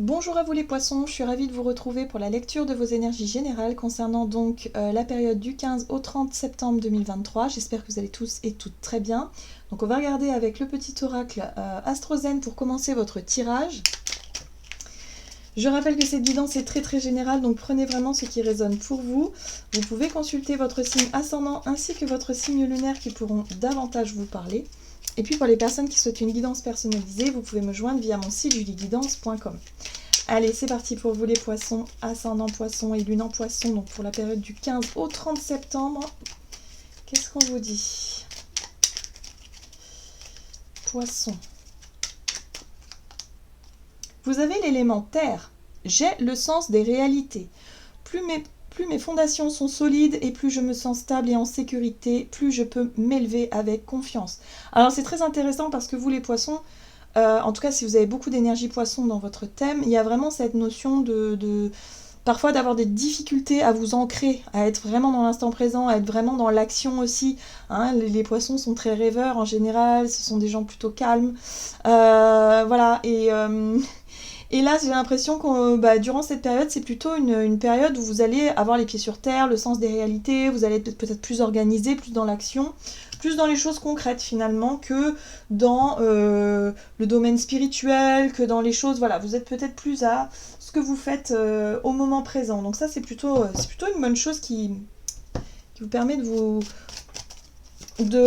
Bonjour à vous les poissons, je suis ravie de vous retrouver pour la lecture de vos énergies générales concernant donc la période du 15 au 30 septembre 2023. J'espère que vous allez tous et toutes très bien. Donc on va regarder avec le petit oracle AstroZen pour commencer votre tirage. Je rappelle que cette guidance est très générale, donc prenez vraiment ce qui résonne pour vous. Vous pouvez consulter votre signe ascendant ainsi que votre signe lunaire qui pourront davantage vous parler. Et puis pour les personnes qui souhaitent une guidance personnalisée, vous pouvez me joindre via mon site julieguidance.com. Allez, c'est parti pour vous les poissons, ascendant poisson et lune en poisson, donc pour la période du 15 au 30 septembre. Qu'est-ce qu'on vous dit? Poisson. Vous avez l'élément terre. J'ai le sens des réalités. Plus mes fondations sont solides et plus je me sens stable et en sécurité, plus je peux m'élever avec confiance. Alors c'est très intéressant parce que vous les poissons, en tout cas si vous avez beaucoup d'énergie poisson dans votre thème, il y a vraiment cette notion parfois d'avoir des difficultés à vous ancrer, à être vraiment dans l'instant présent, à être vraiment dans l'action aussi. Hein, les poissons sont très rêveurs en général, ce sont des gens plutôt calmes. Voilà, et là, j'ai l'impression que durant cette période, c'est plutôt une période où vous allez avoir les pieds sur terre, le sens des réalités, vous allez être peut-être plus organisé, plus dans l'action, plus dans les choses concrètes finalement que dans le domaine spirituel, que dans les choses, voilà, vous êtes peut-être plus à ce que vous faites au moment présent. Donc ça, c'est plutôt une bonne chose qui vous permet de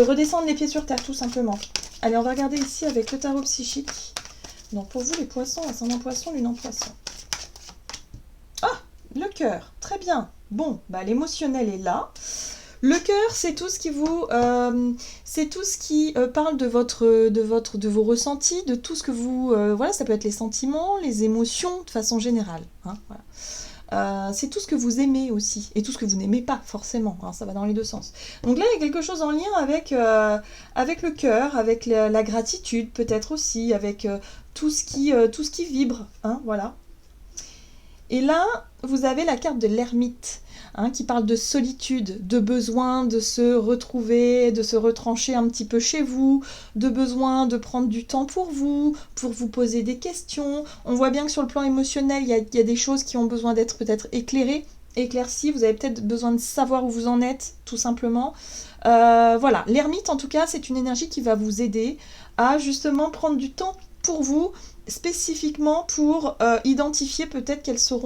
redescendre les pieds sur terre, tout simplement. Allez, on va regarder ici avec le tarot psychique. Donc pour vous les poissons, ascendant poisson, lune en poisson. Ah, le cœur, très bien. Bon, l'émotionnel est là. Le cœur, c'est tout ce qui vous, parle de vos ressentis, de tout ce que vous, voilà, ça peut être les sentiments, les émotions de façon générale. Hein, voilà. C'est tout ce que vous aimez aussi, et tout ce que vous n'aimez pas forcément, hein, ça va dans les deux sens. Donc là, il y a quelque chose en lien avec le cœur, avec la gratitude peut-être aussi, avec tout ce qui vibre, hein, voilà. Et là, vous avez la carte de l'ermite, hein, qui parle de solitude, de besoin de se retrouver, de se retrancher un petit peu chez vous, de besoin de prendre du temps pour vous poser des questions. On voit bien que sur le plan émotionnel, il y a des choses qui ont besoin d'être peut-être éclaircies. Vous avez peut-être besoin de savoir où vous en êtes, tout simplement. Voilà, l'ermite, en tout cas, c'est une énergie qui va vous aider à justement prendre du temps pour vous, spécifiquement pour identifier peut-être quelles sont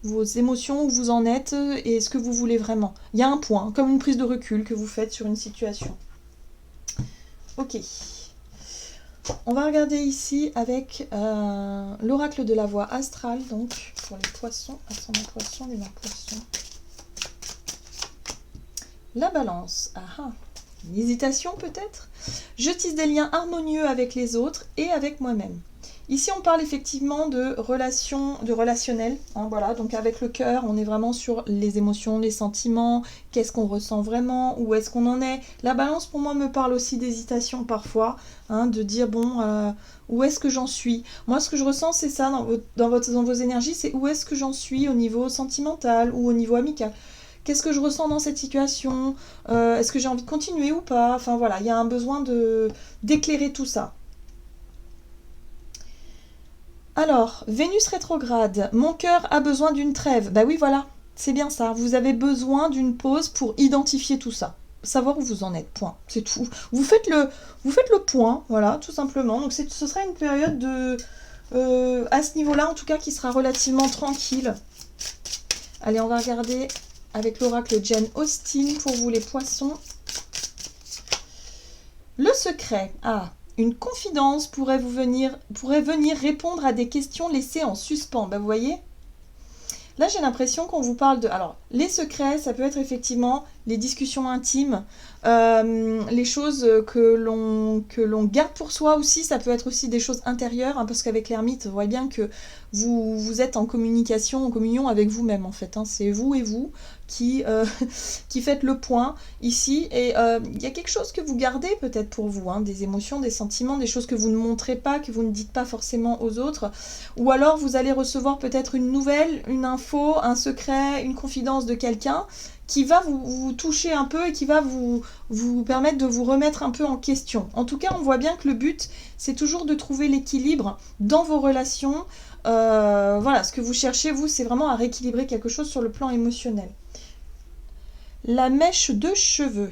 vos émotions, où vous en êtes et ce que vous voulez vraiment. Il y a un point, comme une prise de recul que vous faites sur une situation. Ok. On va regarder ici avec l'oracle de la voie astrale, donc pour les poissons, ascendant poisson, les poissons. La balance. Ah. Une hésitation peut-être? Je tisse des liens harmonieux avec les autres et avec moi-même. Ici, on parle effectivement de relationnel. Hein, voilà, donc avec le cœur, on est vraiment sur les émotions, les sentiments, qu'est-ce qu'on ressent vraiment, où est-ce qu'on en est. La balance, pour moi, me parle aussi d'hésitation parfois, hein, de dire, où est-ce que j'en suis? Moi, ce que je ressens, c'est ça dans vos énergies, c'est où est-ce que j'en suis au niveau sentimental ou au niveau amical. Qu'est-ce que je ressens dans cette situation? Est-ce que j'ai envie de continuer ou pas? Enfin voilà, il y a un besoin d'éclairer tout ça. Alors, Vénus rétrograde, mon cœur a besoin d'une trêve. Bah oui, voilà, c'est bien ça. Vous avez besoin d'une pause pour identifier tout ça. Savoir où vous en êtes, point. C'est tout. Vous faites le point, voilà, tout simplement. Donc ce sera une période à ce niveau-là, en tout cas, qui sera relativement tranquille. Allez, on va regarder avec l'oracle Jane Austen pour vous les poissons. Le secret. Ah, une confidence pourrait venir répondre à des questions laissées en suspens. Vous voyez? Là, j'ai l'impression qu'on vous parle de... Alors, les secrets, ça peut être effectivement les discussions intimes, les choses que l'on garde pour soi aussi, ça peut être aussi des choses intérieures, hein, parce qu'avec l'ermite, on voit bien que vous êtes en communion avec vous-même, en fait. Hein. C'est vous et vous qui faites le point ici, et il y a quelque chose que vous gardez peut-être pour vous, hein, des émotions, des sentiments, des choses que vous ne montrez pas, que vous ne dites pas forcément aux autres, ou alors vous allez recevoir peut-être une nouvelle, une info, un secret, une confidence de quelqu'un qui va vous toucher un peu et qui va vous permettre de vous remettre un peu en question. En tout cas, on voit bien que le but, c'est toujours de trouver l'équilibre dans vos relations. Voilà, ce que vous cherchez, vous, c'est vraiment à rééquilibrer quelque chose sur le plan émotionnel. La mèche de cheveux.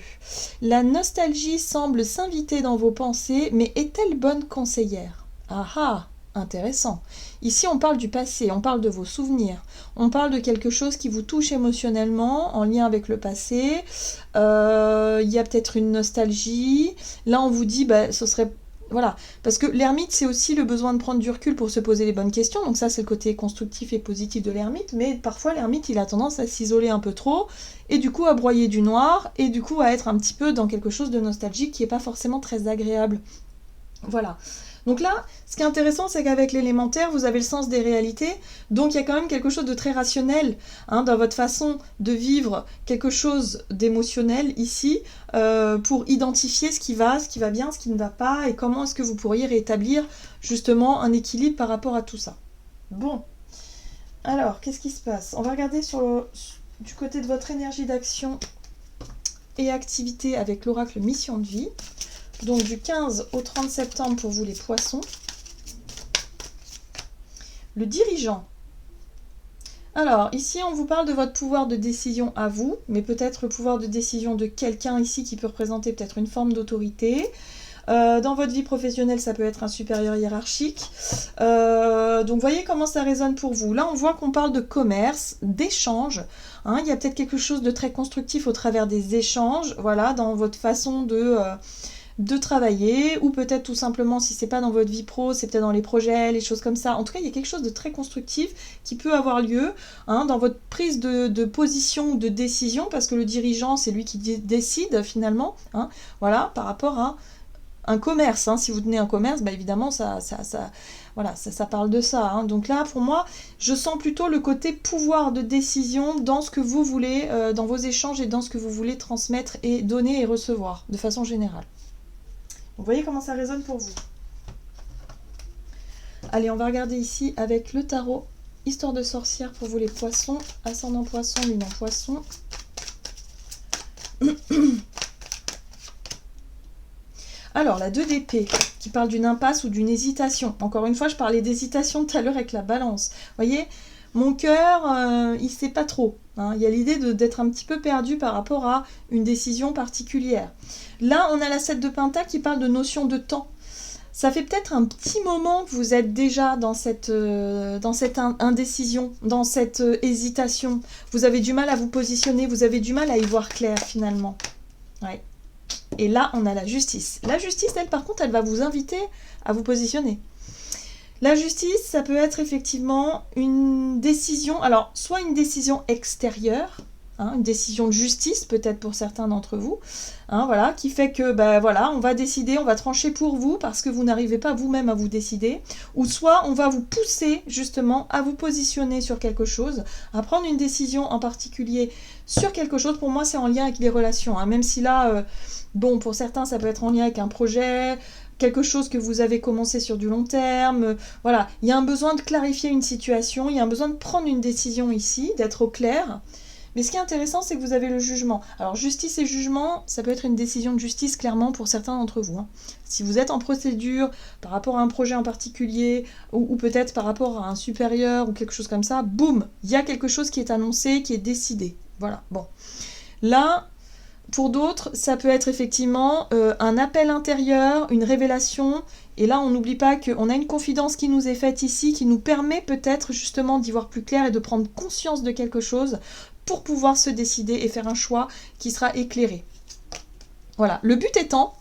La nostalgie semble s'inviter dans vos pensées, mais est-elle bonne conseillère? Ah ah, intéressant. Ici, on parle du passé, on parle de vos souvenirs, on parle de quelque chose qui vous touche émotionnellement en lien avec le passé. Il y a peut-être une nostalgie. Là, on vous dit, bah, ce serait... Voilà, parce que l'ermite, c'est aussi le besoin de prendre du recul pour se poser les bonnes questions, donc ça c'est le côté constructif et positif de l'ermite, mais parfois l'ermite il a tendance à s'isoler un peu trop, et du coup à broyer du noir, et du coup à être un petit peu dans quelque chose de nostalgique qui n'est pas forcément très agréable. Voilà. Donc là, ce qui est intéressant, c'est qu'avec l'élémentaire, vous avez le sens des réalités, donc il y a quand même quelque chose de très rationnel dans votre façon de vivre quelque chose d'émotionnel ici, pour identifier ce qui va bien, ce qui ne va pas, et comment est-ce que vous pourriez rétablir justement un équilibre par rapport à tout ça. Bon, alors, qu'est-ce qui se passe? On va regarder du côté de votre énergie d'action et activité avec l'oracle Mission de Vie. Donc du 15 au 30 septembre pour vous les poissons. Le dirigeant. Alors, ici, on vous parle de votre pouvoir de décision à vous, mais peut-être le pouvoir de décision de quelqu'un ici qui peut représenter peut-être une forme d'autorité. Dans votre vie professionnelle, ça peut être un supérieur hiérarchique. Donc, voyez comment ça résonne pour vous. Là, on voit qu'on parle de commerce, d'échange. Il y a peut-être quelque chose de très constructif au travers des échanges, voilà, dans votre façon de travailler, ou peut-être tout simplement, si c'est pas dans votre vie pro, c'est peut-être dans les projets, les choses comme ça. En tout cas, il y a quelque chose de très constructif qui peut avoir lieu dans votre prise de position ou de décision, parce que le dirigeant, c'est lui qui décide finalement, voilà, par rapport à un commerce. Si vous tenez un commerce, bah évidemment, ça parle de ça. Donc là, pour moi, je sens plutôt le côté pouvoir de décision dans ce que vous voulez, dans vos échanges et dans ce que vous voulez transmettre et donner et recevoir, de façon générale. Vous voyez comment ça résonne pour vous. Allez, on va regarder ici avec le tarot. Histoire de sorcière pour vous les poissons. Ascendant poisson, lune en poisson. Alors, la 2 d'épée, qui parle d'une impasse ou d'une hésitation. Encore une fois, je parlais d'hésitation tout à l'heure avec la balance. Vous voyez, mon cœur, il ne sait pas trop. Il y a l'idée d'être un petit peu perdu par rapport à une décision particulière. Là, on a la 7 de Pentacle qui parle de notion de temps. Ça fait peut-être un petit moment que vous êtes déjà dans cette indécision, dans cette hésitation. Vous avez du mal à vous positionner, vous avez du mal à y voir clair finalement. Ouais. Et là, on a la justice. La justice, elle, par contre, elle va vous inviter à vous positionner. La justice, ça peut être effectivement une décision, alors soit une décision extérieure, une décision de justice peut-être pour certains d'entre vous, voilà, qui fait que voilà, on va décider, on va trancher pour vous parce que vous n'arrivez pas vous-même à vous décider, ou soit on va vous pousser justement à vous positionner sur quelque chose, à prendre une décision en particulier sur quelque chose. Pour moi, c'est en lien avec les relations, même si là, bon, pour certains, ça peut être en lien avec un projet, quelque chose que vous avez commencé sur du long terme, voilà, il y a un besoin de clarifier une situation, il y a un besoin de prendre une décision ici, d'être au clair. Mais ce qui est intéressant, c'est que vous avez le jugement. Alors, justice et jugement, ça peut être une décision de justice, clairement, pour certains d'entre vous. Si vous êtes en procédure par rapport à un projet en particulier, ou peut-être par rapport à un supérieur, ou quelque chose comme ça, boum, il y a quelque chose qui est annoncé, qui est décidé. Voilà, bon. Là, pour d'autres, ça peut être effectivement un appel intérieur, une révélation. Et là, on n'oublie pas qu'on a une confidence qui nous est faite ici, qui nous permet peut-être justement d'y voir plus clair et de prendre conscience de quelque chose pour pouvoir se décider et faire un choix qui sera éclairé. Voilà, le but étant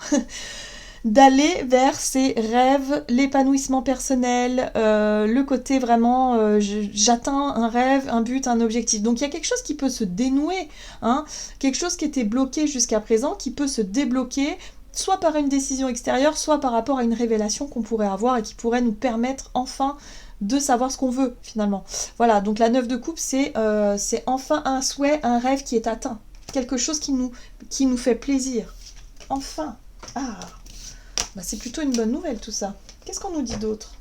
d'aller vers ses rêves, l'épanouissement personnel, le côté vraiment j'atteins un rêve, un but, un objectif. Donc il y a quelque chose qui peut se dénouer, quelque chose qui était bloqué jusqu'à présent, qui peut se débloquer, soit par une décision extérieure, soit par rapport à une révélation qu'on pourrait avoir et qui pourrait nous permettre enfin de savoir ce qu'on veut finalement. Voilà, donc la 9 de coupe, c'est enfin un souhait, un rêve qui est atteint. Quelque chose qui nous fait plaisir. Enfin. C'est plutôt une bonne nouvelle tout ça. Qu'est-ce qu'on nous dit d'autre?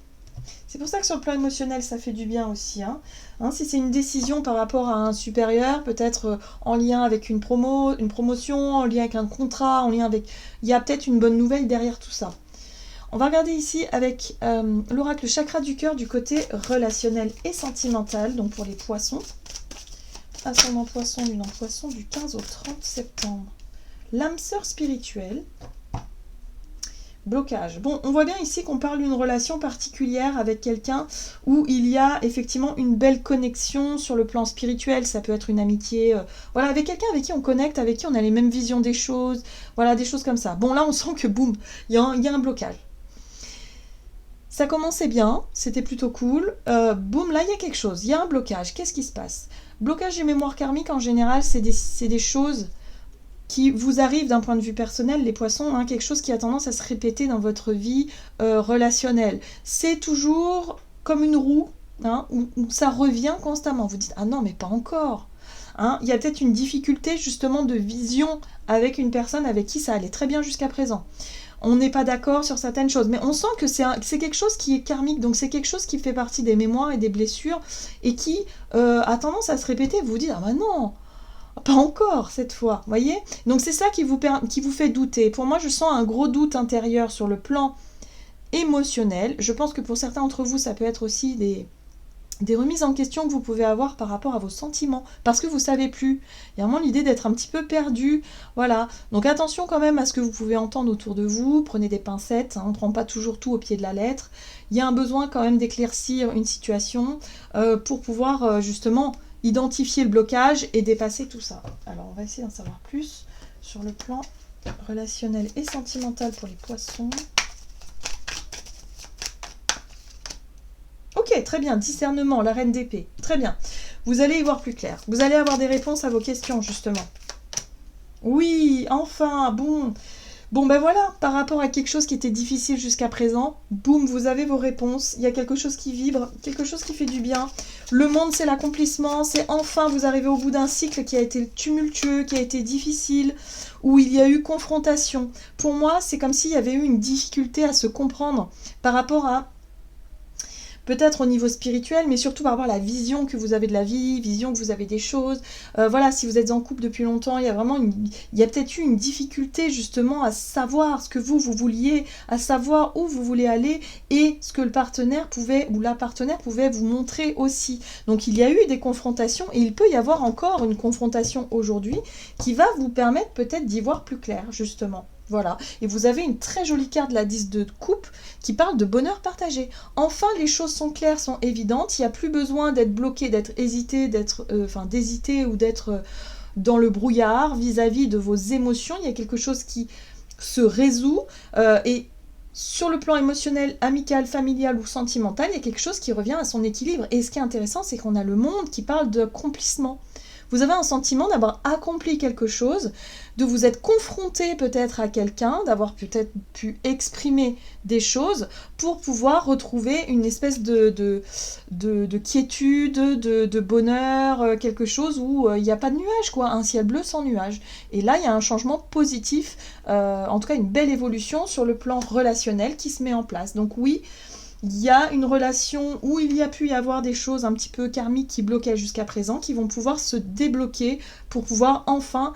C'est pour ça que sur le plan émotionnel, ça fait du bien aussi. Si c'est une décision par rapport à un supérieur, peut-être en lien avec une promotion, en lien avec un contrat, en lien avec... Il y a peut-être une bonne nouvelle derrière tout ça. On va regarder ici avec l'oracle chakra du cœur du côté relationnel et sentimental, donc pour les poissons. Ascendant poisson, lune en poisson, du 15 au 30 septembre. L'âme sœur spirituelle. Blocage. Bon, on voit bien ici qu'on parle d'une relation particulière avec quelqu'un où il y a effectivement une belle connexion sur le plan spirituel. Ça peut être une amitié, voilà, avec quelqu'un avec qui on connecte, avec qui on a les mêmes visions des choses, voilà, des choses comme ça. Bon, là, on sent que boum, il y a un blocage. Ça commençait bien, c'était plutôt cool. Boum, là, il y a quelque chose, il y a un blocage. Qu'est-ce qui se passe? Blocage des mémoires karmiques, en général, c'est des choses qui vous arrive d'un point de vue personnel, les poissons, quelque chose qui a tendance à se répéter dans votre vie relationnelle. C'est toujours comme une roue, où ça revient constamment. Vous dites, ah non, mais pas encore. Il y a peut-être une difficulté justement de vision avec une personne avec qui ça allait très bien jusqu'à présent. On n'est pas d'accord sur certaines choses, mais on sent que c'est quelque chose qui est karmique, donc c'est quelque chose qui fait partie des mémoires et des blessures, et qui a tendance à se répéter. Vous vous dites, ah bah non, pas encore cette fois, voyez? Donc c'est ça qui vous fait douter. Pour moi, je sens un gros doute intérieur sur le plan émotionnel. Je pense que pour certains d'entre vous, ça peut être aussi des remises en question que vous pouvez avoir par rapport à vos sentiments, parce que vous savez plus. Il y a vraiment l'idée d'être un petit peu perdu, voilà. Donc attention quand même à ce que vous pouvez entendre autour de vous, prenez des pincettes, on ne prend pas toujours tout au pied de la lettre. Il y a un besoin quand même d'éclaircir une situation pour pouvoir justement identifier le blocage et dépasser tout ça. Alors on va essayer d'en savoir plus sur le plan relationnel et sentimental pour les poissons. Ok, très bien, discernement, la reine d'épée, très bien. Vous allez y voir plus clair. Vous allez avoir des réponses à vos questions, justement. Oui, enfin, bon. Bon, ben voilà, par rapport à quelque chose qui était difficile jusqu'à présent, boum, vous avez vos réponses. Il y a quelque chose qui vibre, quelque chose qui fait du bien. Le monde, c'est l'accomplissement, c'est enfin vous arrivez au bout d'un cycle qui a été tumultueux, qui a été difficile, où il y a eu confrontation. Pour moi, c'est comme s'il y avait eu une difficulté à se comprendre par rapport à... peut-être au niveau spirituel, mais surtout par rapport à la vision que vous avez de la vie, vision que vous avez des choses. Voilà, si vous êtes en couple depuis longtemps, il y a peut-être eu une difficulté justement à savoir ce que vous vouliez, à savoir où vous voulez aller et ce que le partenaire pouvait, ou la partenaire pouvait vous montrer aussi. Donc il y a eu des confrontations et il peut y avoir encore une confrontation aujourd'hui qui va vous permettre peut-être d'y voir plus clair, justement. Voilà, et vous avez une très jolie carte, la 10 de coupe, qui parle de bonheur partagé. Enfin, les choses sont claires, sont évidentes, il n'y a plus besoin d'être bloqué, d'être hésité, d'hésiter ou d'être dans le brouillard vis-à-vis de vos émotions. Il y a quelque chose qui se résout, et sur le plan émotionnel, amical, familial ou sentimental, il y a quelque chose qui revient à son équilibre. Et ce qui est intéressant, c'est qu'on a le monde qui parle d'accomplissement. Vous avez un sentiment d'avoir accompli quelque chose, de vous être confronté peut-être à quelqu'un, d'avoir peut-être pu exprimer des choses pour pouvoir retrouver une espèce de quiétude, de bonheur, quelque chose où il n'y a pas de nuages, quoi, un ciel bleu sans nuages. Et là, il y a un changement positif, en tout cas une belle évolution sur le plan relationnel qui se met en place. Donc oui, il y a une relation où il y a pu y avoir des choses un petit peu karmiques qui bloquaient jusqu'à présent, qui vont pouvoir se débloquer pour pouvoir enfin,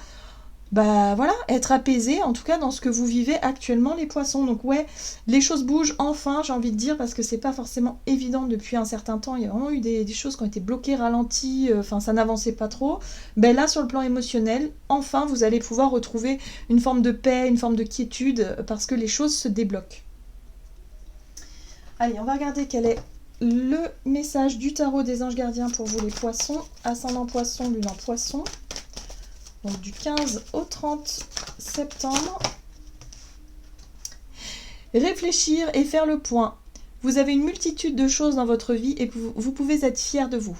être apaisés, en tout cas dans ce que vous vivez actuellement les poissons. Donc ouais, les choses bougent enfin, j'ai envie de dire, parce que c'est pas forcément évident depuis un certain temps. Il y a vraiment eu des choses qui ont été bloquées, ralenties, ça n'avançait pas trop. Là, sur le plan émotionnel, enfin vous allez pouvoir retrouver une forme de paix, une forme de quiétude, parce que les choses se débloquent. Allez, on va regarder quel est le message du tarot des anges gardiens pour vous les poissons. Ascendant poisson, lune en poisson. Donc du 15 au 30 septembre. Réfléchir et faire le point. Vous avez une multitude de choses dans votre vie et vous pouvez être fiers de vous.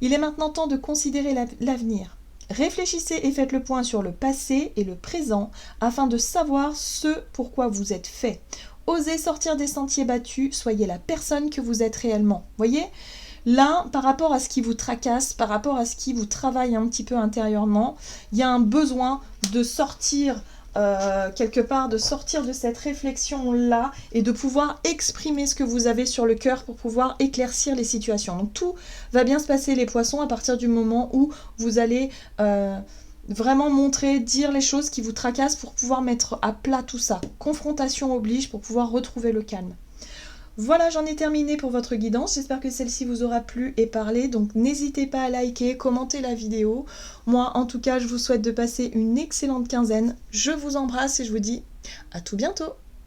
Il est maintenant temps de considérer l'avenir. Réfléchissez et faites le point sur le passé et le présent afin de savoir ce pourquoi vous êtes fait. Osez sortir des sentiers battus, soyez la personne que vous êtes réellement. Voyez ? Là, par rapport à ce qui vous tracasse, par rapport à ce qui vous travaille un petit peu intérieurement, il y a un besoin de sortir quelque part de sortir de cette réflexion-là et de pouvoir exprimer ce que vous avez sur le cœur pour pouvoir éclaircir les situations. Donc tout va bien se passer les poissons à partir du moment où vous allez vraiment montrer, dire les choses qui vous tracassent pour pouvoir mettre à plat tout ça. Confrontation oblige pour pouvoir retrouver le calme. Voilà, j'en ai terminé pour votre guidance. J'espère que celle-ci vous aura plu et parlé. Donc n'hésitez pas à liker, commenter la vidéo. Moi, en tout cas, je vous souhaite de passer une excellente quinzaine. Je vous embrasse et je vous dis à tout bientôt.